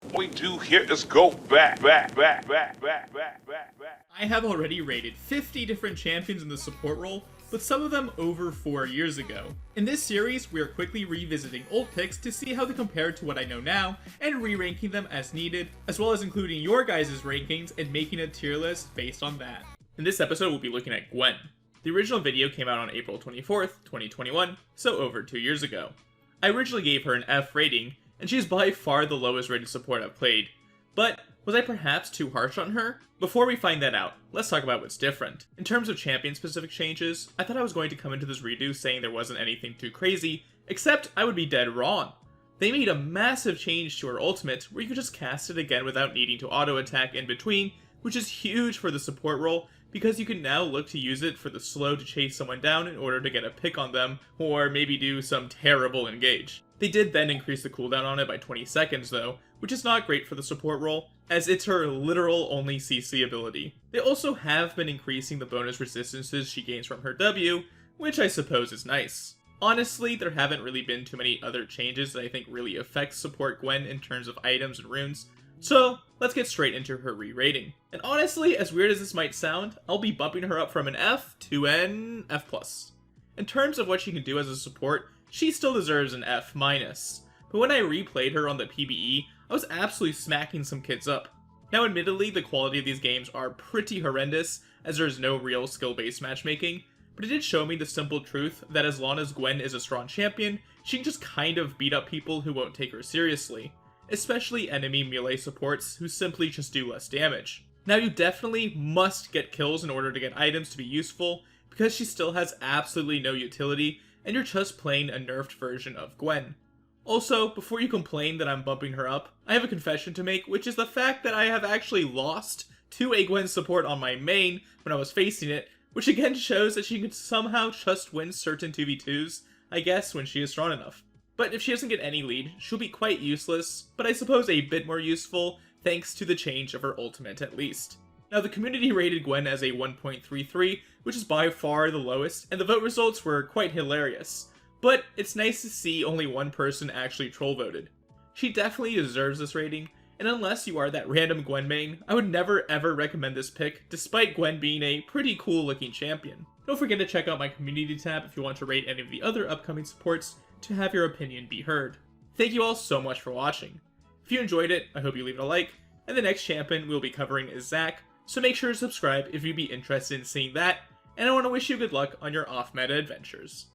What we do here is go back. I have already rated 50 different champions in the support role, but some of them over 4 years ago. In this series, we are quickly revisiting old picks to see how they compare to what I know now, and re-ranking them as needed, as well as including your guys' rankings and making a tier list based on that. In this episode, we'll be looking at Gwen. The original video came out on April 24th, 2021, so over 2 years ago. I originally gave her an F rating, and she's by far the lowest rated support I've played. But was I perhaps too harsh on her? Before we find that out, let's talk about what's different. In terms of champion-specific changes, I thought I was going to come into this redo saying there wasn't anything too crazy, except I would be dead wrong. They made a massive change to her ultimate, where you could just cast it again without needing to auto-attack in between, which is huge for the support role, because you can now look to use it for the slow to chase someone down in order to get a pick on them, or maybe do some terrible engage. They did then increase the cooldown on it by 20 seconds though, which is not great for the support role, as it's her literal only CC ability. They also have been increasing the bonus resistances she gains from her W, which I suppose is nice. Honestly, there haven't really been too many other changes that I think really affect support Gwen in terms of items and runes, so let's get straight into her re-rating. And honestly, as weird as this might sound, I'll be bumping her up from an F to an F+. In terms of what she can do as a support, she still deserves an F-, but when I replayed her on the PBE, I was absolutely smacking some kids up. Now admittedly, the quality of these games are pretty horrendous, as there's no real skill-based matchmaking, but it did show me the simple truth that as long as Gwen is a strong champion, she can just kind of beat up people who won't take her seriously, especially enemy melee supports who simply just do less damage. Now you definitely must get kills in order to get items to be useful, because she still has absolutely no utility, and you're just playing a nerfed version of Gwen. Also, before you complain that I'm bumping her up, I have a confession to make, which is the fact that I have actually lost to a Gwen support on my main when I was facing it, which again shows that she can somehow just win certain 2v2s, I guess, when she is strong enough. But if she doesn't get any lead, she'll be quite useless, but I suppose a bit more useful, thanks to the change of her ultimate at least. Now the community rated Gwen as a 1.33, which is by far the lowest, and the vote results were quite hilarious. But it's nice to see only one person actually troll voted. She definitely deserves this rating, and unless you are that random Gwen main, I would never ever recommend this pick, despite Gwen being a pretty cool looking champion. Don't forget to check out my community tab if you want to rate any of the other upcoming supports to have your opinion be heard. Thank you all so much for watching. If you enjoyed it, I hope you leave it a like, and the next champion we'll be covering is Zac, so make sure to subscribe if you'd be interested in seeing that, and I want to wish you good luck on your off-meta adventures.